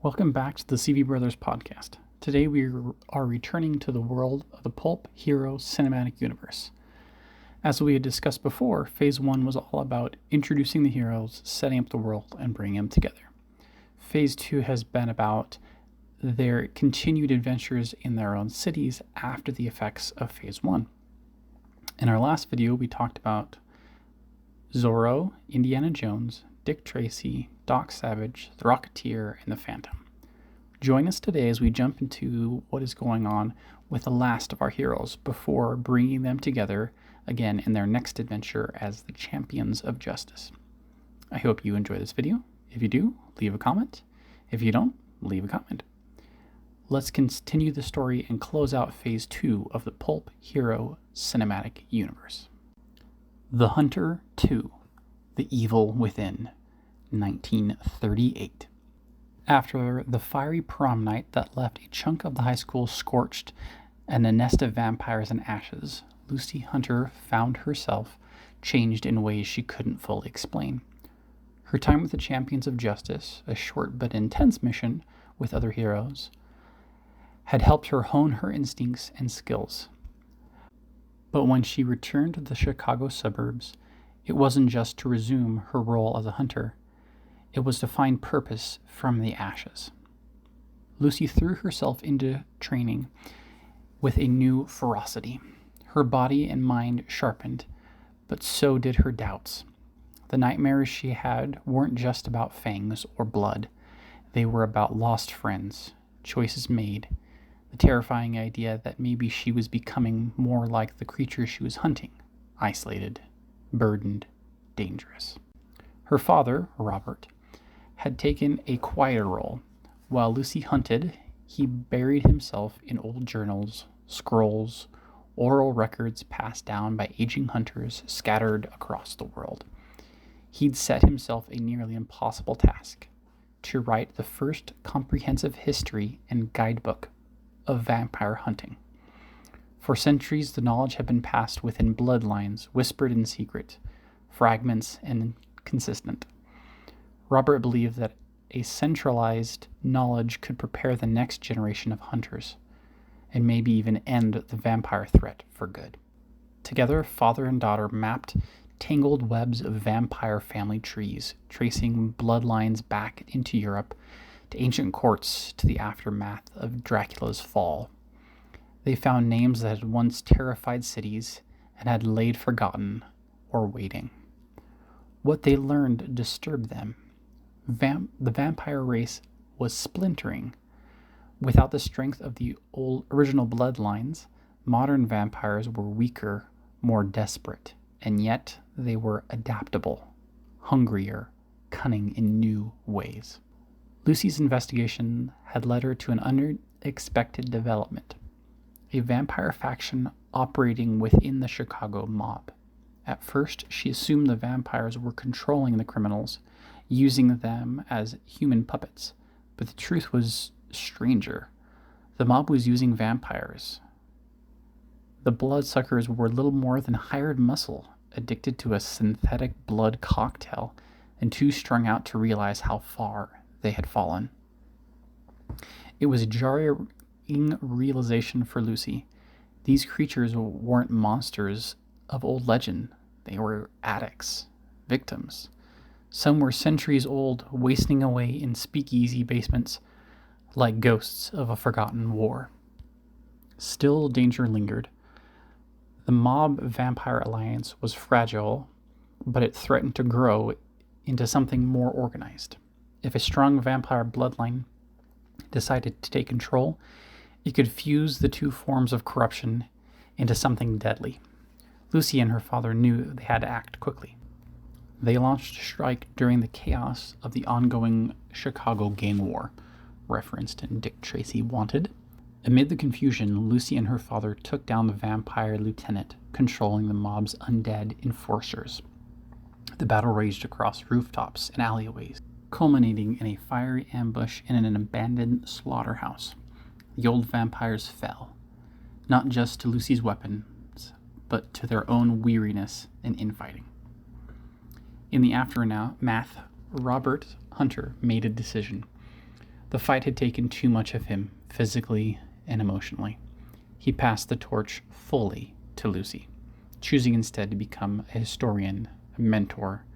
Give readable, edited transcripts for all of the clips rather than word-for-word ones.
Welcome back to the CV Brothers podcast. Today we are returning to the world of the Pulp Hero cinematic universe. As we had discussed before, Phase 1 was all about introducing the heroes, setting up the world, and bringing them together. Phase 2 has been about their continued adventures in their own cities after the effects of Phase 1. In our last video, we talked about Zorro, Indiana Jones, Dicktracy, Docsavage, Therocketeer, and the Phantom. Join us today as we jump into what is going on with the last of our heroes before bringing them together again in their next adventure as the champions of justice. I hope you enjoy this video. If you do, leave a comment. If you don't, leave a comment. Let's continue the story and close out Phase 2 of the Pulp Hero cinematic universe. The Hunter 2, The Evil Within, 1938. After the fiery prom night that left a chunk of the high school scorched and a nest of vampires in ashes, Lucy Hunter found herself changed in ways she couldn't fully explain. Her time with the Champions of Justice, a short but intense mission with other heroes, had helped her hone her instincts and skills. But when she returned to the Chicago suburbs, it wasn't just to resume her role as a hunter. It was to find purpose from the ashes. Lucy threw herself into training with a new ferocity. Her body and mind sharpened, but so did her doubts. The nightmares she had weren't just about fangs or blood. They were about lost friends, choices made, the terrifying idea that maybe she was becoming more like the creature she was hunting, isolated, burdened, dangerous. Her father, Robert, had taken a quieter role. While Lucy hunted, he buried himself in old journals, scrolls, oral records passed down by aging hunters scattered across the world. He'd set himself a nearly impossible task: to write the first comprehensive history and guidebook of vampire hunting. For centuries, the knowledge had been passed within bloodlines, whispered in secret, fragments and inconsistent. Robert believed that a centralized knowledge could prepare the next generation of hunters, and maybe even end the vampire threat for good. Together, father and daughter mapped tangled webs of vampire family trees, tracing bloodlines back into Europe, to ancient courts, to the aftermath of Dracula's fall. They found names that had once terrified cities and had laid forgotten or waiting. What they learned disturbed them. The vampire race was splintering. Without the strength of the original bloodlines, modern vampires were weaker, more desperate, and yet they were adaptable, hungrier, cunning in new ways. Lucy's investigation had led her to an unexpected development: a vampire faction operating within the Chicago mob. At first, she assumed the vampires were controlling the criminals, using them as human puppets. But the truth was stranger. The mob was using vampires. The bloodsuckers were little more than hired muscle, addicted to a synthetic blood cocktail, and too strung out to realize how far they had fallen. It was a jarring realization for Lucy. These creatures weren't monsters of old legend. They were addicts, victims. Some were centuries old, wasting away in speakeasy basements like ghosts of a forgotten war. Still, danger lingered. The mob-vampire alliance was fragile, but it threatened to grow into something more organized. If a strong vampire bloodline decided to take control, it could fuse the two forms of corruption into something deadly. Lucy and her father knew they had to act quickly. They launched a strike during the chaos of the ongoing Chicago gang war, referenced in Dicktracy Wanted. Amid the confusion, Lucy and her father took down the vampire lieutenant controlling the mob's undead enforcers. The battle raged across rooftops and alleyways, culminating in a fiery ambush in an abandoned slaughterhouse. The old vampires fell, not just to Lucy's weapons, but to their own weariness and infighting. In the aftermath, Robert Hunter made a decision. The fight had taken too much of him, physically and emotionally. He passed the torch fully to Lucy, choosing instead to become a historian, a mentor,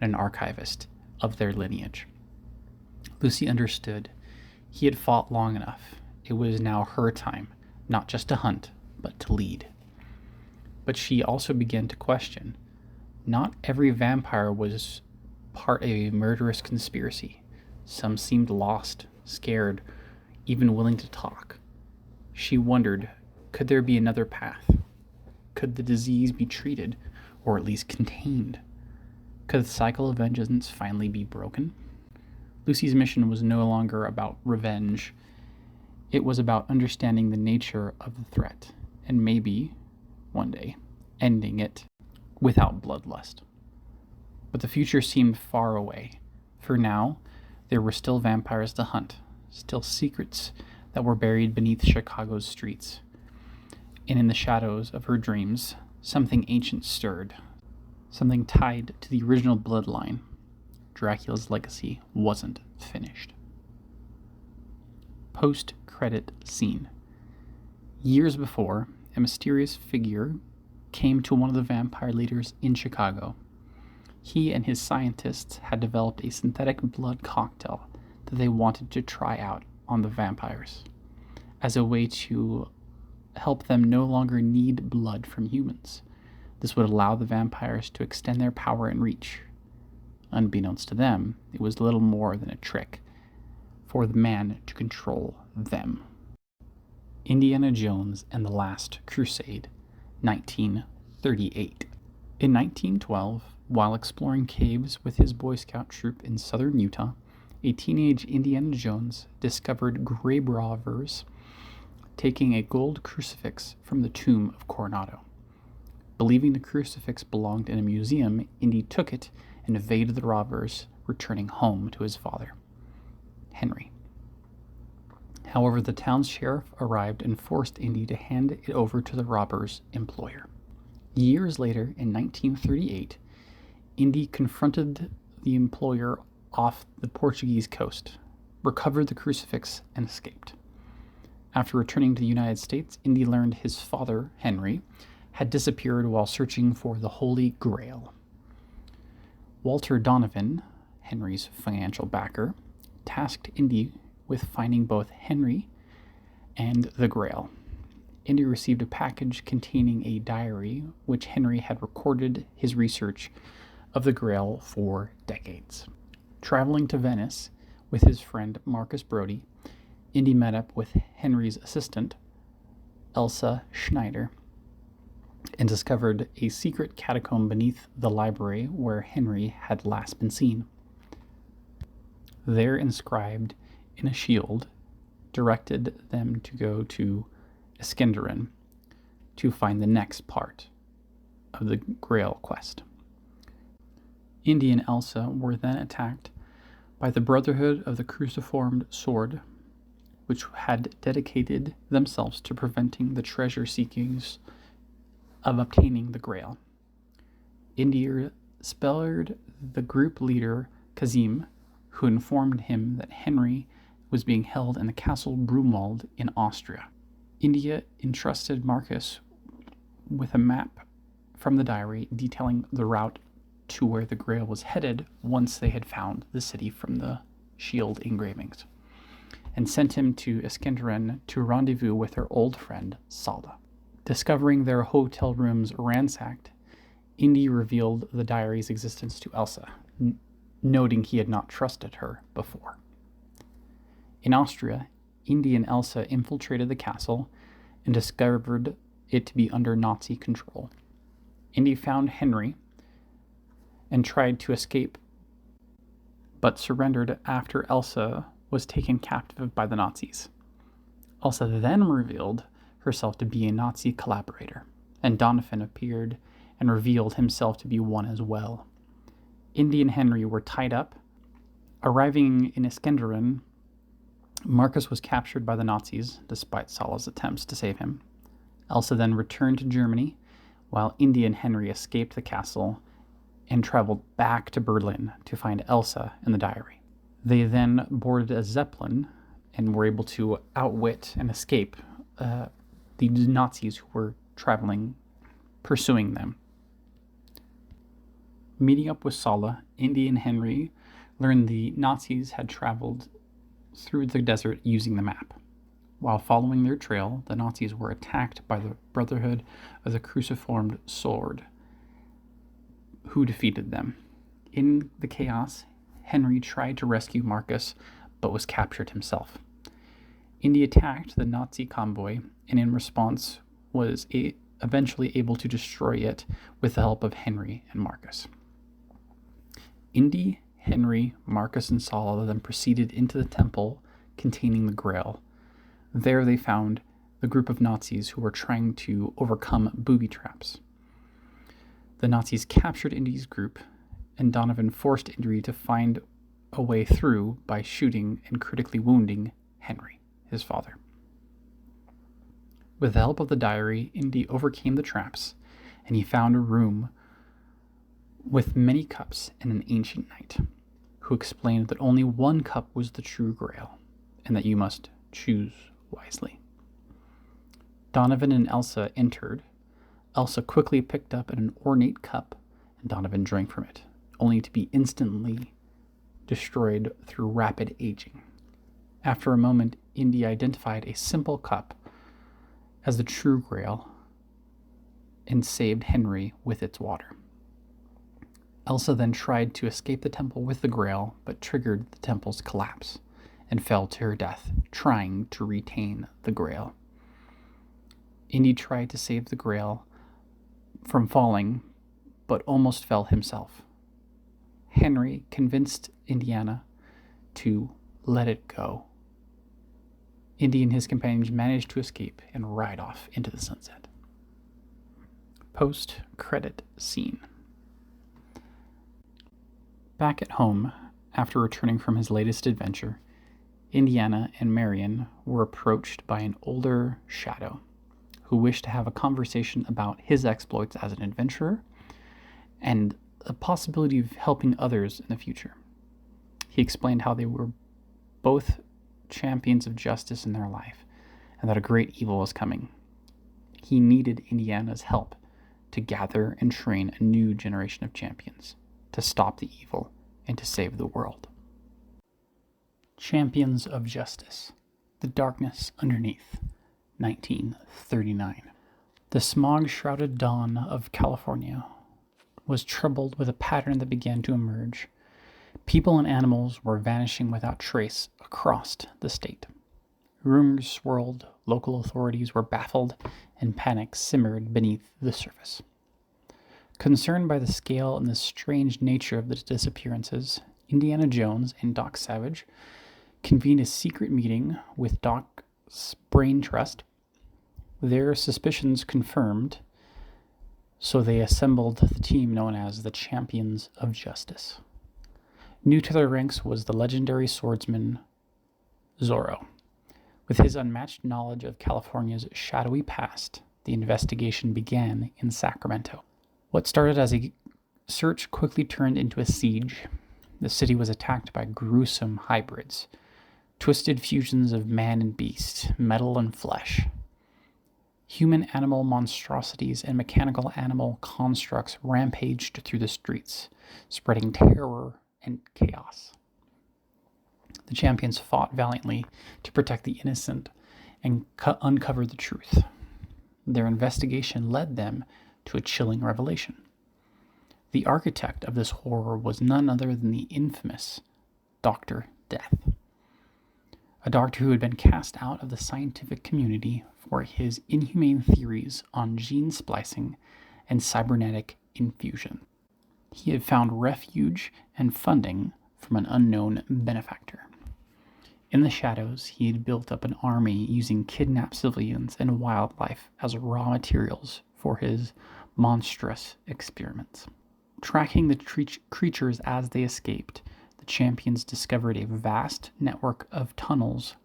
and an archivist of their lineage. Lucy understood. He had fought long enough. It was now her time, not just to hunt, but to lead. But she also began to question. Not every vampire was part of a murderous conspiracy. Some seemed lost, scared, even willing to talk. She wondered, could there be another path? Could the disease be treated, or at least contained? Could the cycle of vengeance finally be broken? Lucy's mission was no longer about revenge. It was about understanding the nature of the threat, and maybe, one day, ending it without bloodlust. But the future seemed far away. For now, there were still vampires to hunt, still secrets that were buried beneath Chicago's streets. And in the shadows of her dreams, something ancient stirred, something tied to the original bloodline. Dracula's legacy wasn't finished. Post-credit scene. Years before, a mysterious figure came to one of the vampire leaders in Chicago. He and his scientists had developed a synthetic blood cocktail that they wanted to try out on the vampires as a way to help them no longer need blood from humans. This would allow the vampires to extend their power and reach. Unbeknownst to them, it was little more than a trick for the man to control them. Indiana Jones and the Last Crusade, 1938. In 1912, while exploring caves with his Boy Scout troop in southern Utah, a teenage Indiana Jones discovered grave robbers taking a gold crucifix from the tomb of Coronado. Believing the crucifix belonged in a museum, Indy took it and evaded the robbers, returning home to his father, Henry. However, the town's sheriff arrived and forced Indy to hand it over to the robbers' employer. Years later, in 1938, Indy confronted the employer off the Portuguese coast, recovered the crucifix, and escaped. After returning to the United States, Indy learned his father, Henry, had disappeared while searching for the Holy Grail. Walter Donovan, Henry's financial backer, tasked Indy with finding both Henry and the Grail. Indy received a package containing a diary which Henry had recorded his research of the Grail for decades. Traveling to Venice with his friend Marcus Brody, Indy met up with Henry's assistant, Elsa Schneider, and discovered a secret catacomb beneath the library where Henry had last been seen. There, inscribed in a shield, directed them to go to Iskenderun to find the next part of the Grail quest. Indy and Elsa were then attacked by the Brotherhood of the Cruciformed Sword, which had dedicated themselves to preventing the treasure seekings of obtaining the Grail. Indy spared the group leader Kazim, who informed him that Henry was being held in the Castle Brumwald in Austria. Indy entrusted Marcus with a map from the diary detailing the route to where the Grail was headed once they had found the city from the shield engravings, and sent him to Iskenderun to rendezvous with her old friend Salda. Discovering their hotel rooms ransacked, Indy revealed the diary's existence to Elsa, noting he had not trusted her before. In Austria, Indy and Elsa infiltrated the castle and discovered it to be under Nazi control. Indy found Henry and tried to escape, but surrendered after Elsa was taken captive by the Nazis. Elsa then revealed herself to be a Nazi collaborator, and Donovan appeared and revealed himself to be one as well. Indy and Henry were tied up. Arriving in Iskenderun, Marcus was captured by the Nazis, despite Sala's attempts to save him. Elsa then returned to Germany, while Indy and Henry escaped the castle and traveled back to Berlin to find Elsa and the diary. They then boarded a Zeppelin and were able to outwit and escape the Nazis who were pursuing them. Meeting up with Sala, Indy and Henry learned the Nazis had traveled through the desert using the map. While following their trail, the Nazis were attacked by the Brotherhood of the Cruciformed Sword, who defeated them. In the chaos, Henry tried to rescue Marcus, but was captured himself. Indy attacked the Nazi convoy, and in response was eventually able to destroy it with the help of Henry and Marcus. Indy, Henry, Marcus, and Sala then proceeded into the temple containing the Grail. There they found the group of Nazis who were trying to overcome booby traps. The Nazis captured Indy's group, and Donovan forced Indy to find a way through by shooting and critically wounding Henry, his father. With the help of the diary, Indy overcame the traps, and he found a room with many cups and an ancient knight, who explained that only one cup was the true Grail, and that you must choose wisely. Donovan and Elsa entered. Elsa quickly picked up an ornate cup, and Donovan drank from it, only to be instantly destroyed through rapid aging. After a moment, Indy identified a simple cup as the true Grail and saved Henry with its water. Elsa then tried to escape the temple with the Grail, but triggered the temple's collapse and fell to her death, trying to retain the Grail. Indy tried to save the Grail from falling, but almost fell himself. Henry convinced Indiana to let it go. Indy and his companions managed to escape and ride off into the sunset. Post-credit scene. Back at home, after returning from his latest adventure, Indiana and Marion were approached by an older shadow who wished to have a conversation about his exploits as an adventurer and the possibility of helping others in the future. He explained how they were both champions of justice in their life and that a great evil was coming. He needed Indiana's help to gather and train a new generation of champions to stop the evil and to save the world. Champions of Justice. The Darkness Underneath. 1939. The smog-shrouded dawn of California was troubled with a pattern that began to emerge. People and animals were vanishing without trace across the state. Rumors swirled, local authorities were baffled, and panic simmered beneath the surface. Concerned by the scale and the strange nature of the disappearances, Indiana Jones and Docsavage convened a secret meeting with Doc's brain trust. Their suspicions confirmed, so they assembled the team known as the Champions of Justice. New to their ranks was the legendary swordsman Zorro. With his unmatched knowledge of California's shadowy past, the investigation began in Sacramento. What started as a search quickly turned into a siege. The city was attacked by gruesome hybrids, twisted fusions of man and beast, metal and flesh. Human-animal monstrosities and mechanical animal constructs rampaged through the streets, spreading terror and chaos. The champions fought valiantly to protect the innocent and uncover the truth. Their investigation led them to a chilling revelation. The architect of this horror was none other than the infamous Dr. Death, a doctor who had been cast out of the scientific community for his inhumane theories on gene splicing and cybernetic infusion. He had found refuge and funding from an unknown benefactor. In the shadows, he had built up an army using kidnapped civilians and wildlife as raw materials for his monstrous experiments. Tracking the creatures as they escaped, the champions discovered a vast network of tunnels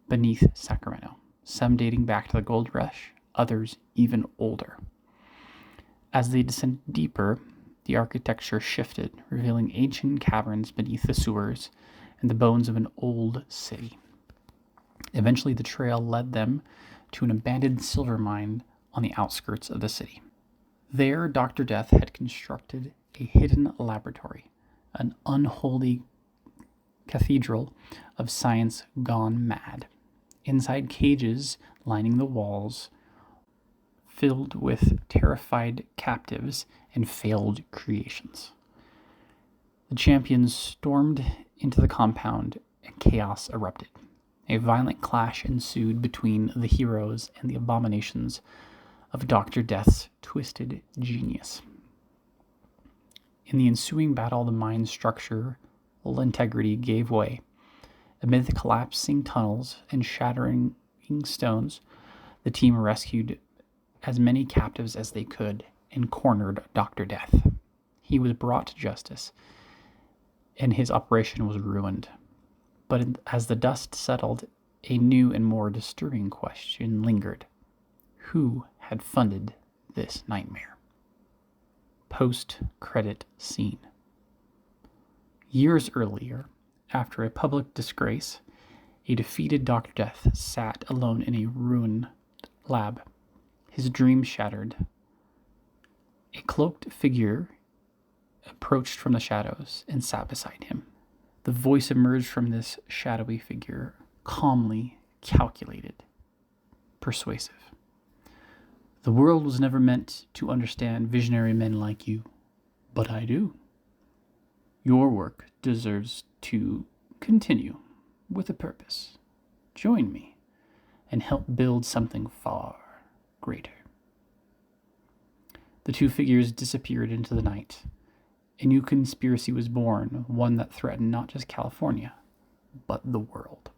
beneath Sacramento, some dating back to the gold rush, others even older. As they descended deeper, the architecture shifted, revealing ancient caverns beneath the sewers and the bones of an old city. Eventually, the trail led them to an abandoned silver mine on the outskirts of the city. There, Dr. Death had constructed a hidden laboratory, an unholy cathedral of science gone mad. Inside, cages lining the walls, filled with terrified captives and failed creations. The champions stormed into the compound and chaos erupted. A violent clash ensued between the heroes and the abominations of Dr. Death's twisted genius. In the ensuing battle, the mine's structural integrity gave way. Amid the collapsing tunnels and shattering stones, the team rescued as many captives as they could and cornered Dr. Death. He was brought to justice, and his operation was ruined. But as the dust settled, a new and more disturbing question lingered. Who had funded this nightmare? Post-credit scene. Years earlier, after a public disgrace, a defeated Dr. Death sat alone in a ruined lab, his dreams shattered. A cloaked figure approached from the shadows and sat beside him. The voice emerged from this shadowy figure, calmly calculated, persuasive. The world was never meant to understand visionary men like you, but I do. Your work deserves to continue with a purpose. Join me and help build something far greater. The two figures disappeared into the night. A new conspiracy was born, one that threatened not just California, but the world.